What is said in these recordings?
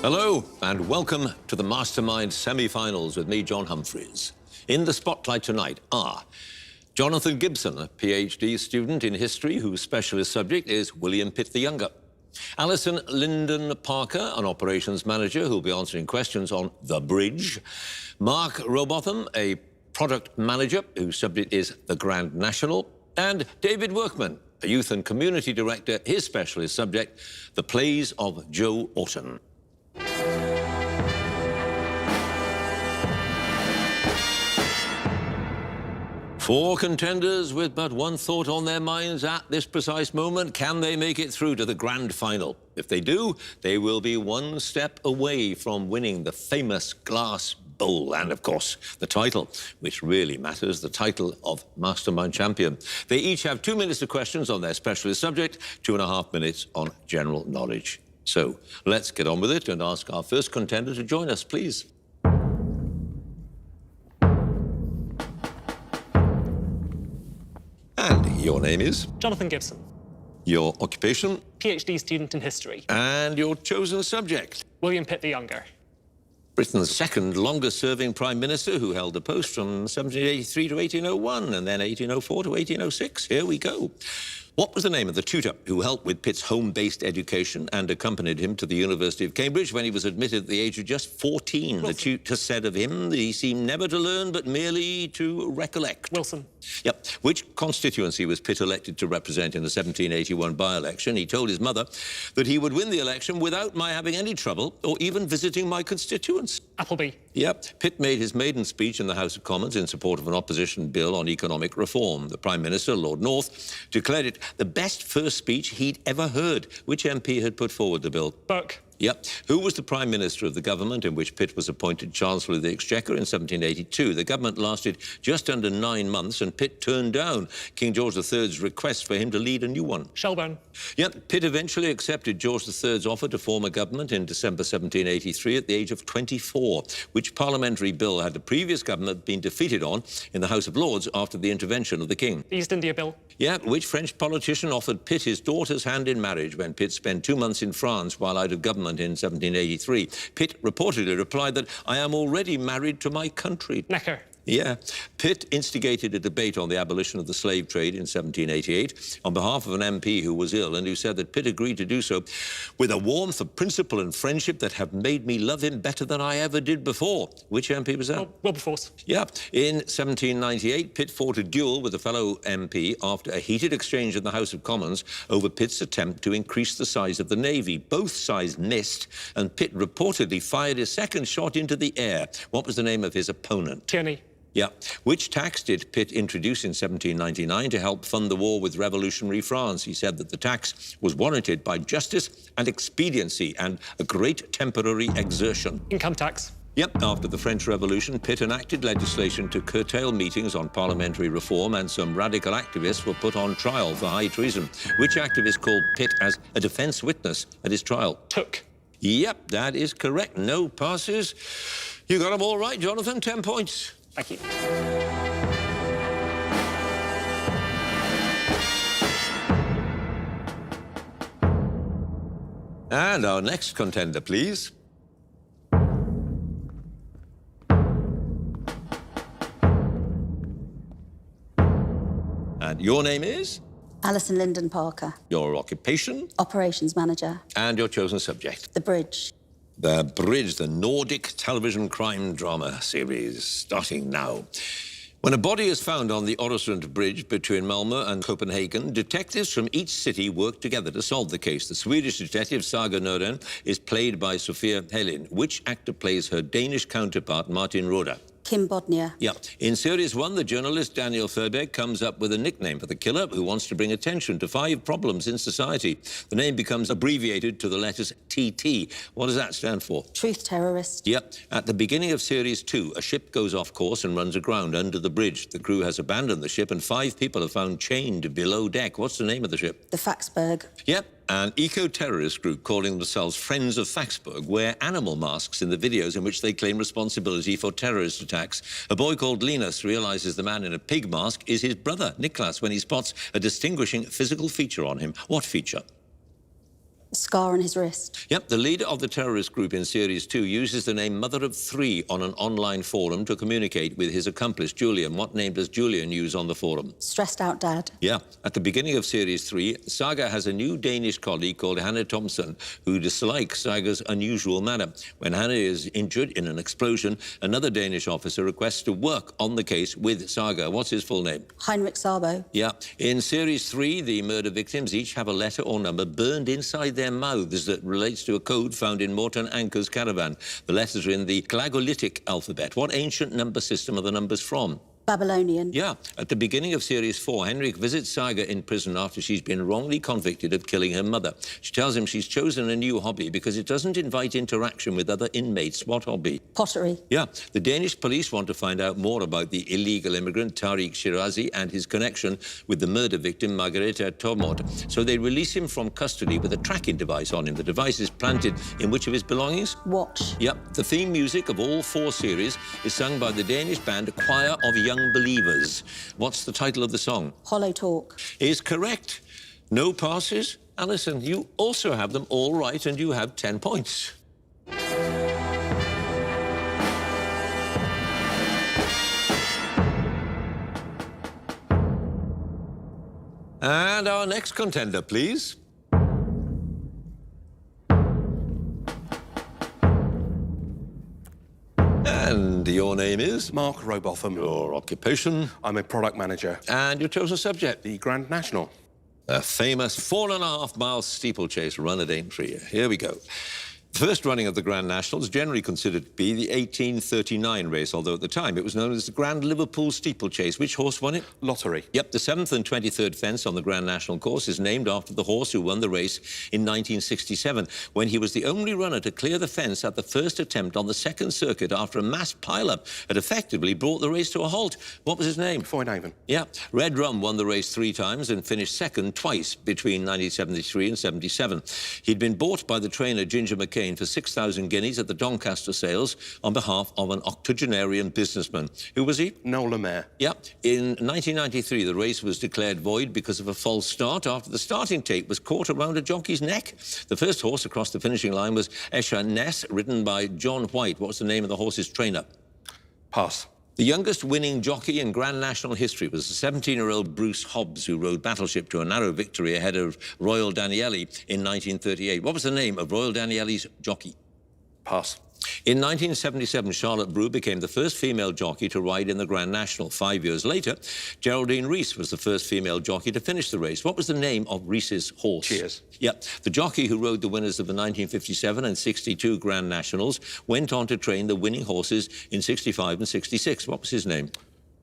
Hello, and welcome to the Mastermind semi-finals with me, John Humphreys. In the spotlight tonight are Jonathan Gibson, a PhD student in history whose specialist subject is William Pitt the Younger. Alison Lyndon Parker, an operations manager who'll be answering questions on the bridge. Mark Robotham, a product manager whose subject is the Grand National. And David Workman, a youth and community director, his specialist subject, the plays of Joe Orton. Four contenders with but one thought on their minds at this precise moment. Can they make it through to the grand final? If they do, they will be one step away from winning the famous glass bowl and, of course, the title, which really matters, the title of Mastermind Champion. They each have 2 minutes of questions on their specialist subject, 2.5 minutes on general knowledge. So let's get on with it and ask our first contender to join us, please. And your name is? Jonathan Gibson. Your occupation? PhD student in history. And your chosen subject? William Pitt the Younger. Britain's second longest-serving Prime Minister, who held the post from 1783 to 1801 and then 1804 to 1806. Here we go. What was the name of the tutor who helped with Pitt's home-based education and accompanied him to the University of Cambridge when he was admitted at the age of just 14? Wilson. The tutor said of him that he seemed never to learn, but merely to recollect. Wilson. Yep. Which constituency was Pitt elected to represent in the 1781 by-election? He told his mother that he would win the election without my having any trouble or even visiting my constituents. Appleby. Yep. Pitt made his maiden speech in the House of Commons in support of an opposition bill on economic reform. The Prime Minister, Lord North, declared it the best first speech he'd ever heard. Which MP had put forward the bill? Burke. Yep. Who was the Prime Minister of the government in which Pitt was appointed Chancellor of the Exchequer in 1782? The government lasted just under 9 months, and Pitt turned down King George III's request for him to lead a new one. Shelburne. Yep. Pitt eventually accepted George III's offer to form a government in December 1783 at the age of 24, which parliamentary bill had the previous government been defeated on in the House of Lords after the intervention of the King? The East India Bill. Yep. Which French politician offered Pitt his daughter's hand in marriage when Pitt spent 2 months in France while out of government in 1783. Pitt reportedly replied that I am already married to my country. Necker. Yeah. Pitt instigated a debate on the abolition of the slave trade in 1788 on behalf of an MP who was ill and who said that Pitt agreed to do so with a warmth of principle and friendship that have made me love him better than I ever did before. Which MP was that? Wilberforce. Yeah. In 1798, Pitt fought a duel with a fellow MP after a heated exchange in the House of Commons over Pitt's attempt to increase the size of the Navy. Both sides missed, and Pitt reportedly fired his second shot into the air. What was the name of his opponent? Tierney. Yeah. Which tax did Pitt introduce in 1799 to help fund the war with revolutionary France? He said that the tax was warranted by justice and expediency and a great temporary exertion. Income tax. Yep. After the French Revolution, Pitt enacted legislation to curtail meetings on parliamentary reform, and some radical activists were put on trial for high treason. Which activist called Pitt as a defense witness at his trial? Took. Yep, that is correct. No passes. You got them all right, Jonathan. 10 points. Thank you. And our next contender, please. And your name is? Alison Lyndon Parker. Your occupation? Operations manager. And your chosen subject? The Bridge. The Bridge, the Nordic television crime drama series, starting now. When a body is found on the Øresund Bridge between Malmö and Copenhagen, detectives from each city work together to solve the case. The Swedish detective Saga Norden is played by Sofia Helin. Which actor plays her Danish counterpart, Martin Roda? Kim Bodnia. Yeah. In Series 1, the journalist Daniel Furbeck comes up with a nickname for the killer who wants to bring attention to 5 problems in society. The name becomes abbreviated to the letters TT. What does that stand for? Truth terrorist. Yep. At the beginning of Series 2, a ship goes off course and runs aground under the bridge. The crew has abandoned the ship and 5 people are found chained below deck. What's the name of the ship? The Faxberg. Yep. An eco-terrorist group calling themselves Friends of Faxberg wear animal masks in the videos in which they claim responsibility for terrorist attacks. A boy called Linus realizes the man in a pig mask is his brother, Niklas, when he spots a distinguishing physical feature on him. What feature? The scar on his wrist. Yep, the leader of the terrorist group in Series 2 uses the name Mother of Three on an online forum to communicate with his accomplice, Julian. What name does Julian use on the forum? Stressed out dad. Yeah, at the beginning of Series 3, Saga has a new Danish colleague called Hannah Thompson, who dislikes Saga's unusual manner. When Hannah is injured in an explosion, another Danish officer requests to work on the case with Saga. What's his full name? Heinrich Szabo. Yeah. In Series 3, the murder victims each have a letter or number burned inside their mouths that relates to a code found in Morton Anker's caravan. The letters are in the Glagolitic alphabet. What ancient number system are the numbers from? Babylonian. Yeah. At the beginning of Series 4, Henrik visits Saga in prison after she's been wrongly convicted of killing her mother. She tells him she's chosen a new hobby because it doesn't invite interaction with other inmates. What hobby? Pottery. Yeah. The Danish police want to find out more about the illegal immigrant Tariq Shirazi and his connection with the murder victim Margareta Tormod. So they release him from custody with a tracking device on him. The device is planted in which of his belongings? Watch. Yep. The theme music of all 4 series is sung by the Danish band Choir of Young Believers. What's the title of the song? Hollow talk. Is correct. No passes. Alison, you also have them all right, and you have 10 points. And our next contender, please. And your name is? Mark Robotham. Your occupation? I'm a product manager. And your chosen subject? The Grand National. A famous 4.5-mile steeplechase run at Aintree. Here we go. The first running of the Grand National is generally considered to be the 1839 race, although at the time it was known as the Grand Liverpool Steeplechase. Which horse won it? Lottery. Yep, the 7th and 23rd fence on the Grand National course is named after the horse who won the race in 1967, when he was the only runner to clear the fence at the first attempt on the second circuit after a mass pile-up had effectively brought the race to a halt. What was his name? Foynaven. Yeah. Red Rum won the race 3 times and finished second twice between 1973 and 77. He'd been bought by the trainer Ginger McCain for 6,000 guineas at the Doncaster sales on behalf of an octogenarian businessman. Who was he? Noel Lemaire. Yeah. In 1993, the race was declared void because of a false start after the starting tape was caught around a jockey's neck. The first horse across the finishing line was Esha Ness, ridden by John White. What's the name of the horse's trainer? Pass. The youngest winning jockey in Grand National history was the 17-year-old Bruce Hobbs, who rode Battleship to a narrow victory ahead of Royal Danieli in 1938. What was the name of Royal Danieli's jockey? Pass. In 1977, Charlotte Brew became the first female jockey to ride in the Grand National. 5 years later, Geraldine Rees was the first female jockey to finish the race. What was the name of Rees's horse? Cheers. Yep. The jockey who rode the winners of the 1957 and 62 Grand Nationals went on to train the winning horses in 65 and 66. What was his name?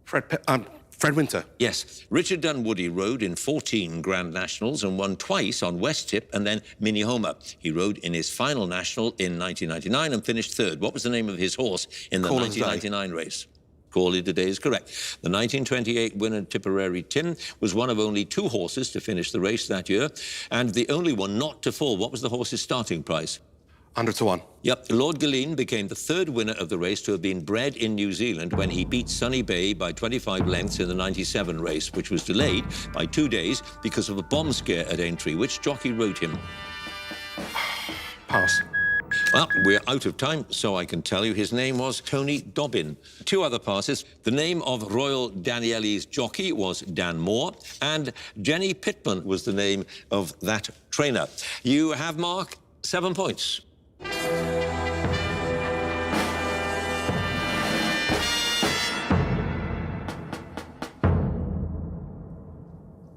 Fred Winter. Yes. Richard Dunwoody rode in 14 Grand Nationals and won twice on West Tip and then Minnehaha. He rode in his final national in 1999 and finished 3rd. What was the name of his horse in the 1999 race? Call it a day is correct. The 1928 winner, Tipperary Tim, was one of only 2 horses to finish the race that year, and the only one not to fall. What was the horse's starting price? 100-1. Yep. Lord Galeen became the 3rd winner of the race to have been bred in New Zealand when he beat Sunny Bay by 25 lengths in the 97 race, which was delayed by 2 days because of a bomb scare at Aintree. Which jockey rode him? Pass. Well, we're out of time, so I can tell you his name was Tony Dobbin. 2 other passes. The name of Royal Danieli's jockey was Dan Moore, and Jenny Pittman was the name of that trainer. You have, Mark, 7 points.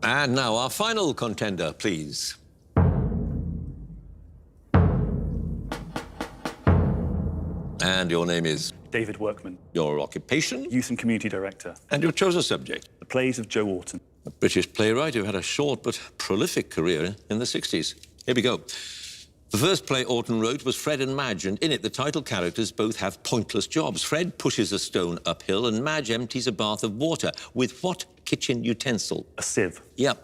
And now our final contender, please. And your name is? David Workman. Your occupation? Youth and Community Director. And your chosen subject? The plays of Joe Orton. A British playwright who had a short but prolific career in the 60s. Here we go. The first play Orton wrote was Fred and Madge, and in it the title characters both have pointless jobs. Fred pushes a stone uphill and Madge empties a bath of water. With what kitchen utensil? A sieve. Yeah.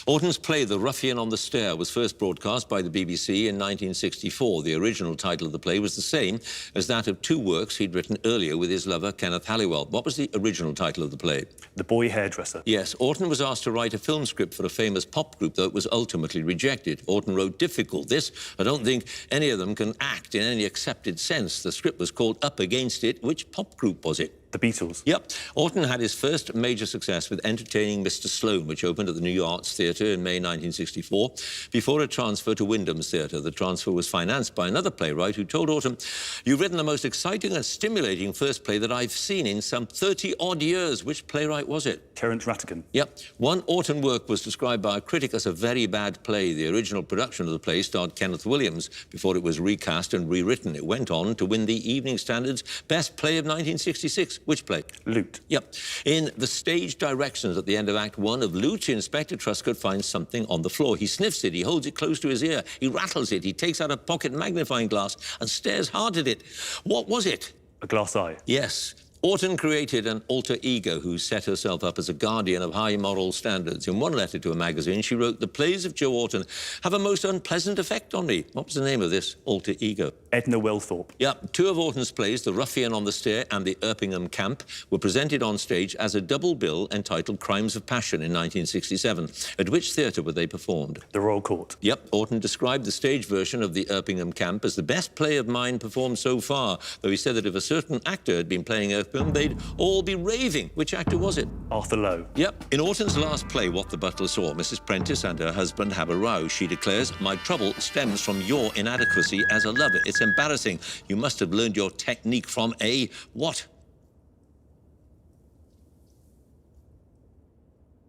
Orton's play The Ruffian on the Stair was first broadcast by the BBC in 1964. The original title of the play was the same as that of two works he'd written earlier with his lover, Kenneth Halliwell. What was the original title of the play? The Boy Hairdresser. Yes, Orton was asked to write a film script for a famous pop group, though it was ultimately rejected. Orton wrote difficult. This, I don't think any of them can act in any accepted sense. The script was called Up Against It. Which pop group was it? The Beatles. Yep. Orton had his first major success with Entertaining Mr. Sloane, which opened at the New Arts Theatre in May 1964, before a transfer to Wyndham's Theatre. The transfer was financed by another playwright who told Orton, "You've written the most exciting and stimulating first play that I've seen in some 30-odd years." Which playwright was it? Terence Rattigan. Yep. One Orton work was described by a critic as a very bad play. The original production of the play starred Kenneth Williams before it was recast and rewritten. It went on to win the Evening Standard's Best Play of 1966. Which play? Loot. Yep. In the stage directions at the end of Act 1 of Loot, Inspector Truscott finds something on the floor. He sniffs it, he holds it close to his ear, he rattles it, he takes out a pocket magnifying glass and stares hard at it. What was it? A glass eye. Yes. Orton created an alter ego who set herself up as a guardian of high moral standards. In one letter to a magazine, she wrote, "The plays of Joe Orton have a most unpleasant effect on me." What was the name of this alter ego? Edna Wellthorpe. Yeah, two of Orton's plays, The Ruffian on the Stair and The Erpingham Camp, were presented on stage as a double bill entitled Crimes of Passion in 1967. At which theatre were they performed? The Royal Court. Yep, Orton described the stage version of The Erpingham Camp as the best play of mine performed so far, though he said that if a certain actor had been playing Erpingham, they'd all be raving. Which actor was it? Arthur Lowe. Yep. In Orton's last play, What the Butler Saw, Mrs. Prentice and her husband have a row. She declares, "My trouble stems from your inadequacy as a lover. It's embarrassing. You must have learned your technique from a..." what?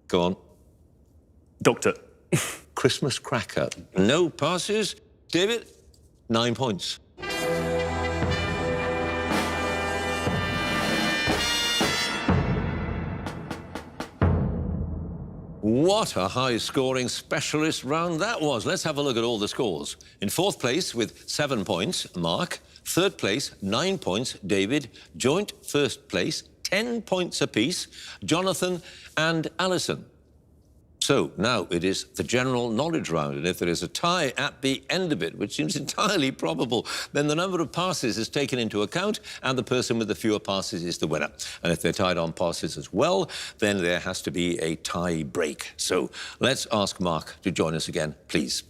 Go on. Doctor. Christmas cracker. No passes. David, 9 points. What a high-scoring specialist round that was. Let's have a look at all the scores. In fourth place with 7 points, Mark. Third place, 9 points, David. Joint first place, 10 points apiece, Jonathan and Alison. So now it is the general knowledge round, and if there is a tie at the end of it, which seems entirely probable, then the number of passes is taken into account and the person with the fewer passes is the winner. And if they're tied on passes as well, then there has to be a tie break. So let's ask Mark to join us again, please.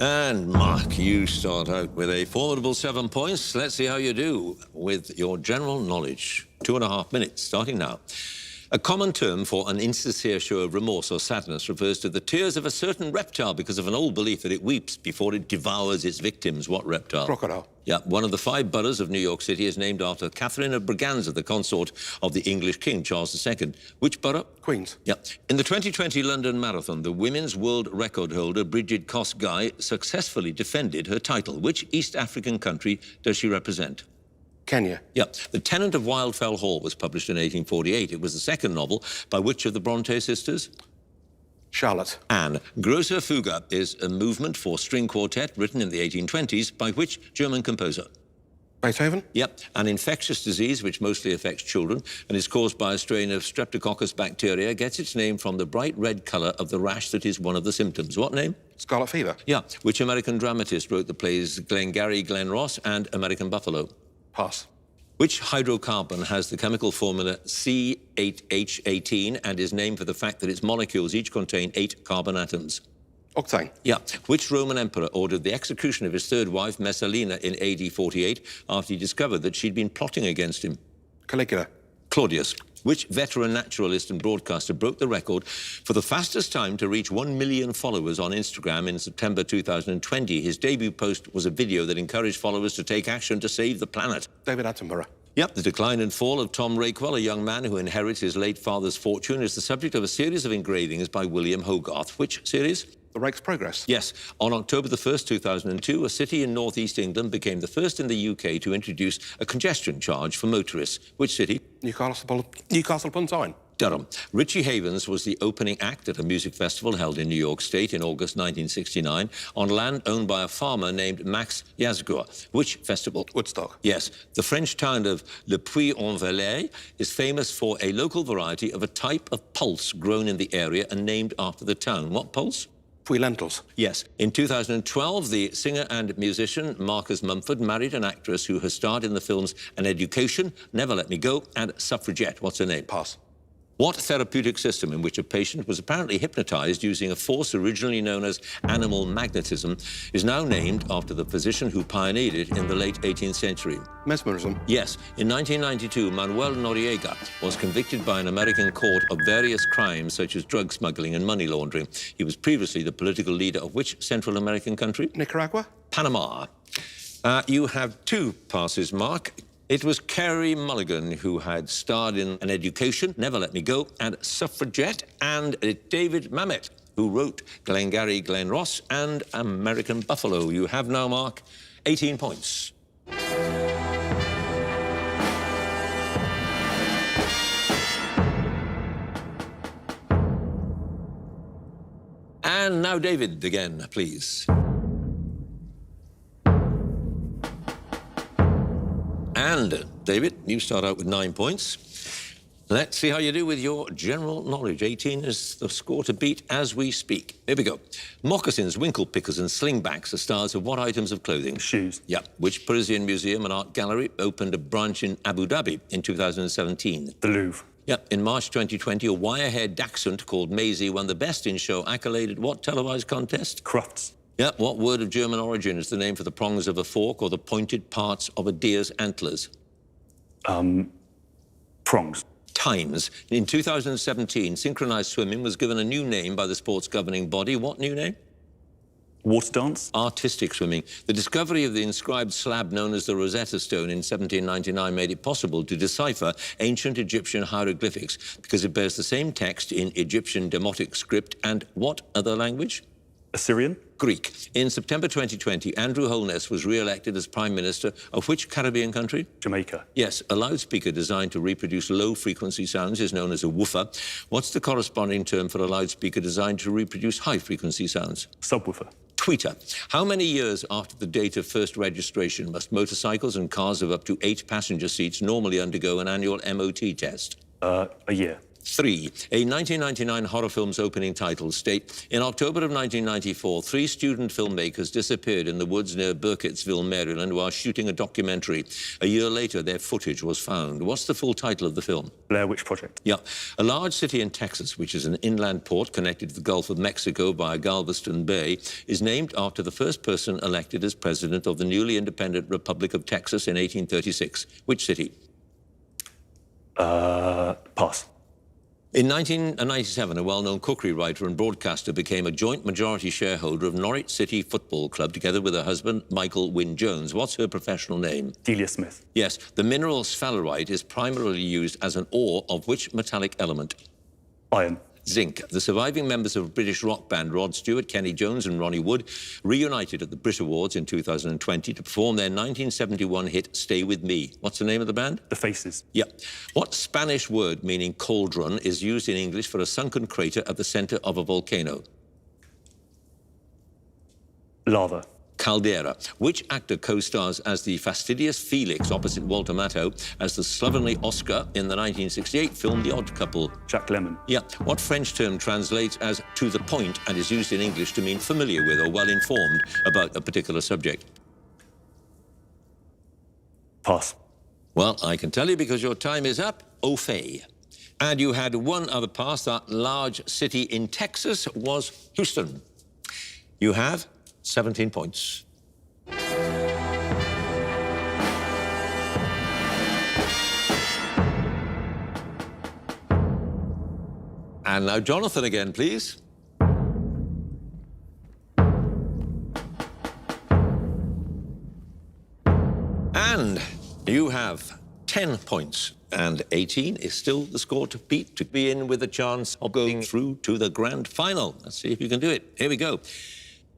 And Mark, you start out with a formidable 7 points. Let's see how you do with your general knowledge. 2.5 minutes, starting now. A common term for an insincere show of remorse or sadness refers to the tears of a certain reptile because of an old belief that it weeps before it devours its victims. What reptile? Crocodile. Yeah, one of the 5 boroughs of New York City is named after Catherine of Braganza, the consort of the English King, Charles II. Which borough? Queens. Yeah. In the 2020 London Marathon, the women's world record holder, Bridget Kosgei, successfully defended her title. Which East African country does she represent? Kenya. Yeah. The Tenant of Wildfell Hall was published in 1848. It was the second novel by which of the Bronte sisters? Charlotte. Anne. Grosse Fuga is a movement for string quartet written in the 1820s by which German composer? Beethoven. Yep, an infectious disease which mostly affects children and is caused by a strain of Streptococcus bacteria gets its name from the bright red colour of the rash that is one of the symptoms. What name? Scarlet fever. Yeah. Which American dramatist wrote the plays Glengarry Glen Ross and American Buffalo? Pass. Which hydrocarbon has the chemical formula C8H18 and is named for the fact that its molecules each contain 8 carbon atoms? Octane. Yeah. Which Roman emperor ordered the execution of his third wife, Messalina, in AD 48 after he discovered that she'd been plotting against him? Caligula. Claudius. Which veteran naturalist and broadcaster broke the record for the fastest time to reach 1 million followers on Instagram in September 2020? His debut post was a video that encouraged followers to take action to save the planet. David Attenborough. Yep, the decline and fall of Tom Rakewell, a young man who inherits his late father's fortune, is the subject of a series of engravings by William Hogarth. Which series? The Rake's Progress. Yes. On October the 1st, 2002, a city in northeast England became the first in the UK to introduce a congestion charge for motorists. Which city? Newcastle upon Tyne. Durham. Richie Havens was the opening act at a music festival held in New York State in August 1969 on land owned by a farmer named Max Yazgour. Which festival? Woodstock. Yes. The French town of Le Puy-en-Velay is famous for a local variety of a type of pulse grown in the area and named after the town. What pulse? Puy lentils. Yes. In 2012, the singer and musician Marcus Mumford married an actress who has starred in the films An Education, Never Let Me Go, and Suffragette. What's her name? Pass. What therapeutic system in which a patient was apparently hypnotized using a force originally known as animal magnetism is now named after the physician who pioneered it in the late 18th century? Mesmerism. Yes. In 1992, Manuel Noriega was convicted by an American court of various crimes such as drug smuggling and money laundering. He was previously the political leader of which Central American country? Nicaragua. Panama. You have 2 passes, Mark. It was Carey Mulligan who had starred in An Education, Never Let Me Go, and Suffragette, and David Mamet, who wrote Glengarry Glen Ross and American Buffalo. You have now, Mark, 18 points. And now David again, please. And, David, you start out with 9 points. Let's see how you do with your general knowledge. 18 is the score to beat as we speak. Here we go. Moccasins, winkle pickers and slingbacks are stars of what items of clothing? Shoes. Yeah. Which Parisian museum and art gallery opened a branch in Abu Dhabi in 2017? The Louvre. Yeah. In March 2020, a wire-haired dachshund called Maisie won the Best in Show accolade at what televised contest? Crufts. Yeah. What word of German origin is the name for the prongs of a fork or the pointed parts of a deer's antlers? Prongs. Times. In 2017, synchronized swimming was given a new name by the sport's governing body. What new name? Water dance. Artistic swimming. The discovery of the inscribed slab known as the Rosetta Stone in 1799 made it possible to decipher ancient Egyptian hieroglyphics because it bears the same text in Egyptian Demotic script and what other language? Assyrian. Greek. In September 2020, Andrew Holness was re-elected as Prime Minister of which Caribbean country? Jamaica. Yes, a loudspeaker designed to reproduce low-frequency sounds is known as a woofer. What's the corresponding term for a loudspeaker designed to reproduce high-frequency sounds? Subwoofer. Tweeter. How many years after the date of first registration must motorcycles and cars of up to 8 passenger seats normally undergo an annual MOT test? A year. 3. A 1999 horror film's opening titles state, in October of 1994, 3 student filmmakers disappeared in the woods near Burkittsville, Maryland, while shooting a documentary. A year later, their footage was found. What's the full title of the film? Blair Witch Project. Yeah. A large city in Texas, which is an inland port connected to the Gulf of Mexico by Galveston Bay, is named after the first person elected as president of the newly independent Republic of Texas in 1836. Which city? Pass. In 1997, a well-known cookery writer and broadcaster became a joint majority shareholder of Norwich City Football Club together with her husband, Michael Wynne-Jones. What's her professional name? Delia Smith. Yes, the mineral sphalerite is primarily used as an ore of which metallic element? Iron. Zinc. The surviving members of British rock band Rod Stewart, Kenny Jones and Ronnie Wood reunited at the Brit Awards in 2020 to perform their 1971 hit Stay With Me. What's the name of the band? The Faces. Yeah. What Spanish word meaning cauldron is used in English for a sunken crater at the center of a volcano? Lava. Caldera. Which actor co-stars as the fastidious Felix opposite Walter Matthau as the slovenly Oscar in the 1968 film The Odd Couple? Jack Lemmon. Yeah. What French term translates as to the point and is used in English to mean familiar with or well-informed about a particular subject? Pass. Well, I can tell you because your time is up. Au fait. And you had one other pass. That large city in Texas was Houston. You have 17 points. And now Jonathan again, please. And you have 10 points. And 18 is still the score to beat, to be in with a chance of going through to the grand final. Let's see if you can do it. Here we go.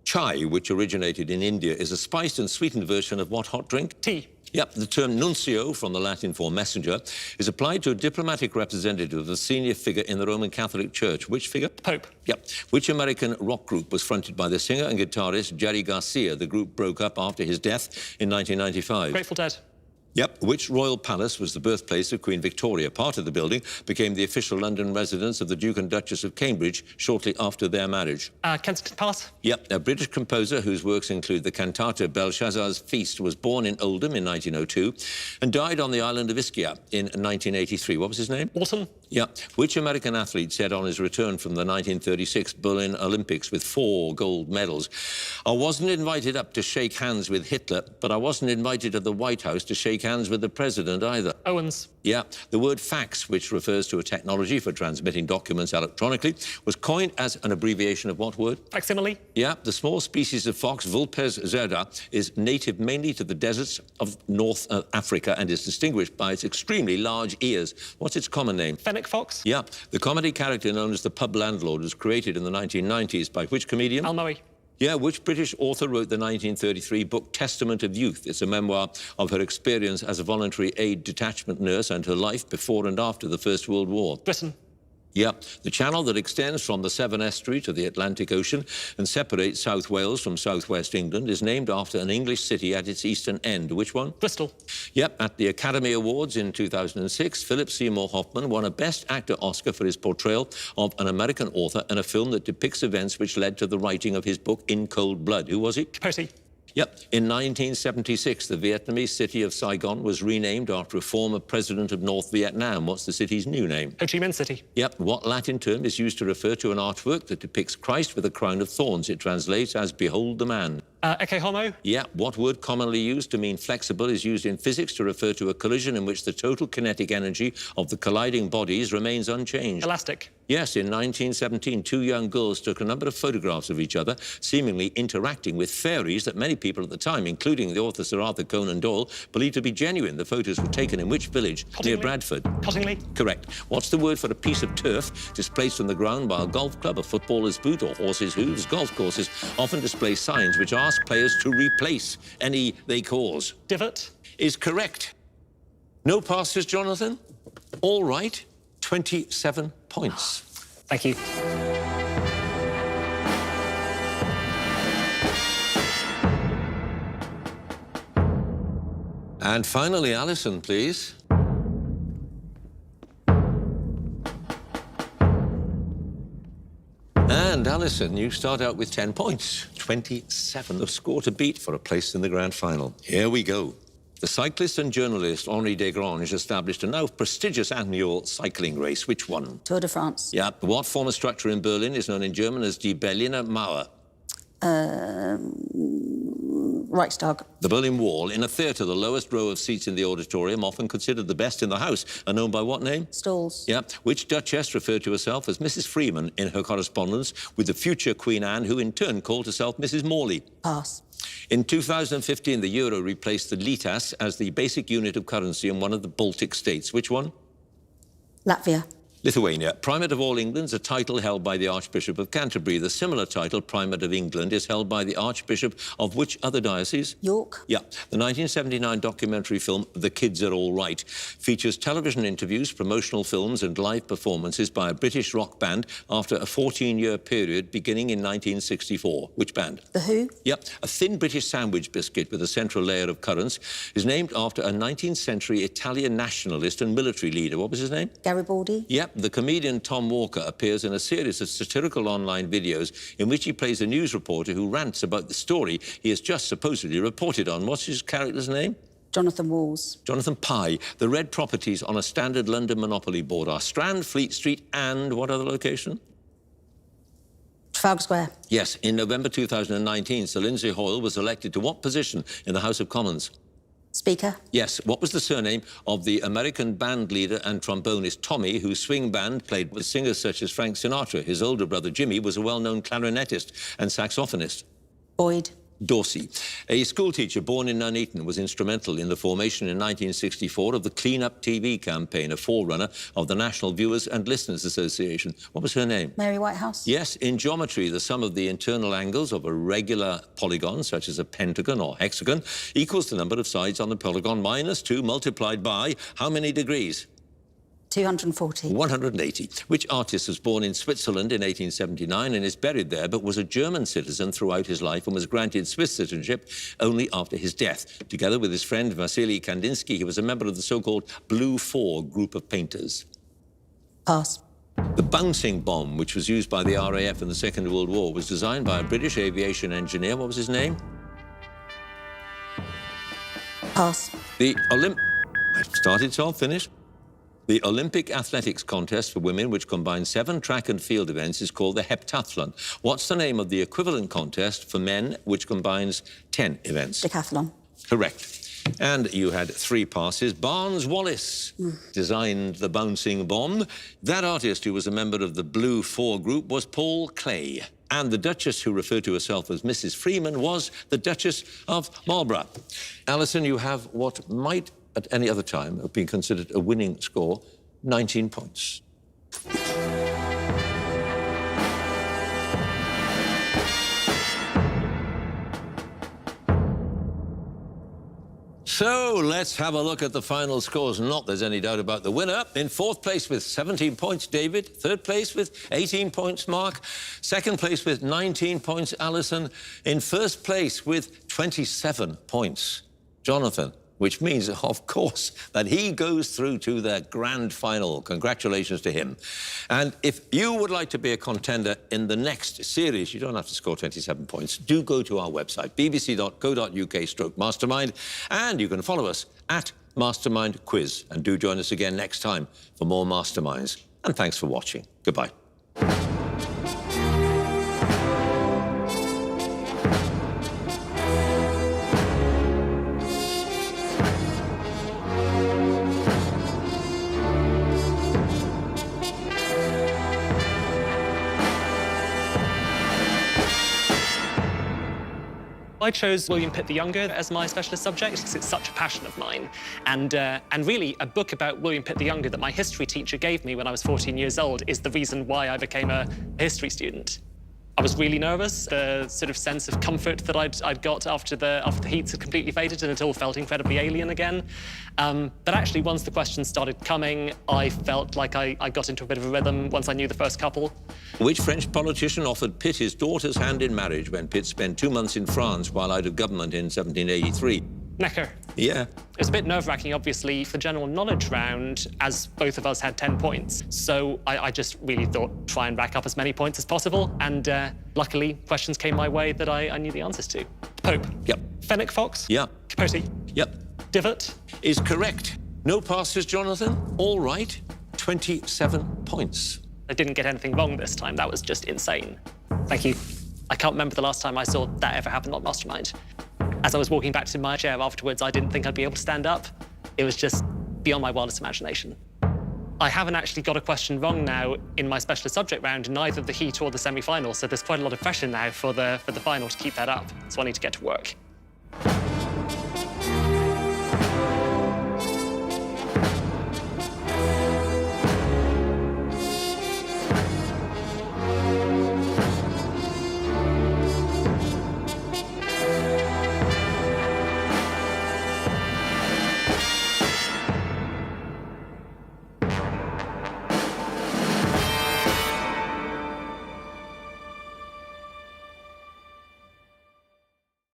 Chai, which originated in India, is a spiced and sweetened version of what hot drink? Tea. Yep, the term nuncio, from the Latin for messenger, is applied to a diplomatic representative of a senior figure in the Roman Catholic Church. Which figure? Pope. Yep. Which American rock group was fronted by the singer and guitarist Jerry Garcia? The group broke up after his death in 1995. Grateful Dead. Yep. Which royal palace was the birthplace of Queen Victoria? Part of the building became the official London residence of the Duke and Duchess of Cambridge shortly after their marriage. Kensington Palace. Yep. A British composer whose works include the cantata Belshazzar's Feast was born in Oldham in 1902 and died on the island of Ischia in 1983. What was his name? Wharton. Yep. Which American athlete said on his return from the 1936 Berlin Olympics with 4 gold medals, "I wasn't invited up to shake hands with Hitler, but I wasn't invited to the White House to shake hands with the president either"? Owens. Yeah, the word fax, which refers to a technology for transmitting documents electronically, was coined as an abbreviation of what word? Facsimile. Yeah, the small species of fox, Vulpes zerda, is native mainly to the deserts of North Africa and is distinguished by its extremely large ears. What's its common name? Fennec Fox. Yeah, the comedy character known as the pub landlord was created in the 1990s by which comedian? Almoe. Yeah, which British author wrote the 1933 book Testament of Youth? It's a memoir of her experience as a voluntary aid detachment nurse and her life before and after the First World War. Britain. Yeah, the channel that extends from the Severn Estuary to the Atlantic Ocean and separates South Wales from southwest England is named after an English city at its eastern end. Which one? Bristol. Yep, at the Academy Awards in 2006, Philip Seymour Hoffman won a Best Actor Oscar for his portrayal of an American author in a film that depicts events which led to the writing of his book In Cold Blood. Who was he? Capote. Yep. In 1976, the Vietnamese city of Saigon was renamed after a former president of North Vietnam. What's the city's new name? Ho Chi Minh City. Yep. What Latin term is used to refer to an artwork that depicts Christ with a crown of thorns? It translates as "Behold the man." Ecce Homo. Yeah. What word commonly used to mean flexible is used in physics to refer to a collision in which the total kinetic energy of the colliding bodies remains unchanged? Elastic. Yes, in 1917, 2 young girls took a number of photographs of each other, seemingly interacting with fairies that many people at the time, including the author Sir Arthur Conan Doyle, believed to be genuine. The photos were taken in which village? Near Bradford. Cottingley. Correct. What's the word for a piece of turf displaced from the ground by a golf club, a footballer's boot, or horse's hooves? Golf courses often display signs which ask players to replace any they cause. Divot. Is correct. No passes, Jonathan? All right. 27 points. Thank you. And finally, Alison, please. And Alison, you start out with 10 points. 27, the score to beat for a place in the grand final. Here we go. The cyclist and journalist Henri Desgrange established a now prestigious annual cycling race. Which one? Tour de France. Yeah. What former structure in Berlin is known in German as Die Berliner Mauer? Reichstag. The Berlin Wall. In a theatre, the lowest row of seats in the auditorium, often considered the best in the house, are known by what name? Stalls. Yeah. Which duchess referred to herself as Mrs. Freeman in her correspondence with the future Queen Anne, who in turn called herself Mrs. Morley? Pass. In 2015, the euro replaced the litas as the basic unit of currency in one of the Baltic states. Which one? Latvia. Lithuania. Primate of all England's a title held by the Archbishop of Canterbury. The similar title, Primate of England, is held by the Archbishop of which other diocese? York. Yeah. The 1979 documentary film The Kids Are All Right features television interviews, promotional films and live performances by a British rock band after a 14-year period beginning in 1964. Which band? The Who. Yep. A thin British sandwich biscuit with a central layer of currants is named after a 19th century Italian nationalist and military leader. What was his name? Garibaldi. Yep. The comedian Tom Walker appears in a series of satirical online videos in which he plays a news reporter who rants about the story he has just supposedly reported on. What's his character's name? Jonathan Walls. Jonathan Pye. The red properties on a standard London monopoly board are Strand, Fleet Street and what other location? Trafalgar Square. Yes, in November 2019, Sir Lindsay Hoyle was elected to what position in the House of Commons? Speaker. Yes. What was the surname of the American band leader and trombonist Tommy, whose swing band played with singers such as Frank Sinatra? His older brother Jimmy was a well-known clarinetist and saxophonist. Boyd. Dorsey. A schoolteacher born in Nuneaton was instrumental in the formation in 1964 of the Clean Up TV campaign, a forerunner of the National Viewers and Listeners Association. What was her name? Mary Whitehouse. Yes, in geometry, the sum of the internal angles of a regular polygon, such as a pentagon or hexagon, equals the number of sides on the polygon minus 2 multiplied by how many degrees? 240. 180. Which artist was born in Switzerland in 1879 and is buried there, but was a German citizen throughout his life and was granted Swiss citizenship only after his death? Together with his friend Vasily Kandinsky, he was a member of the so-called Blue Four group of painters. Pass. The bouncing bomb, which was used by the RAF in the Second World War, was designed by a British aviation engineer. What was his name? Pass. I've started, so I'll finish. The Olympic athletics contest for women, which combines 7 track and field events, is called the heptathlon. What's the name of the equivalent contest for men, which combines 10 events? Decathlon. Correct. And you had 3 passes. Barnes Wallis designed the bouncing bomb. That artist, who was a member of the Blue Four group, was Paul Clay. And the Duchess, who referred to herself as Mrs. Freeman, was the Duchess of Marlborough. Alison, you have what might at any other time have been considered a winning score, 19 points. So let's have a look at the final scores. Not there's any doubt about the winner. In 4th place with 17 points, David. 3rd place with 18 points, Mark. 2nd place with 19 points, Alison. In 1st place with 27 points, Jonathan. Which means, of course, that he goes through to the grand final. Congratulations to him. And if you would like to be a contender in the next series, you don't have to score 27 points. Do go to our website, bbc.co.uk/mastermind, and you can follow us at Mastermind Quiz. And do join us again next time for more Masterminds. And thanks for watching. Goodbye. I chose William Pitt the Younger as my specialist subject because it's such a passion of mine. And really, a book about William Pitt the Younger that my history teacher gave me when I was 14 years old is the reason why I became a history student. I was really nervous. The sort of sense of comfort that I'd got after the heats had completely faded and it all felt incredibly alien again. But actually, once the questions started coming, I felt like I got into a bit of a rhythm once I knew the first couple. Which French politician offered Pitt his daughter's hand in marriage when Pitt spent 2 months in France while out of government in 1783? Necker. Yeah. It was a bit nerve-wracking, obviously, for general knowledge round, as both of us had 10 points. So I just really thought, try and rack up as many points as possible. And luckily, questions came my way that I knew the answers to. Pope. Yep. Fennec Fox. Yeah. Capote. Yep. Divot. Is correct. No passes, Jonathan. All right. 27 points. I didn't get anything wrong this time. That was just insane. Thank you. I can't remember the last time I saw that ever happen on Mastermind. As I was walking back to my chair afterwards, I didn't think I'd be able to stand up. It was just beyond my wildest imagination. I haven't actually got a question wrong now in my specialist subject round in neither the heat or the semi-final, so there's quite a lot of pressure now for the final to keep that up. So I need to get to work.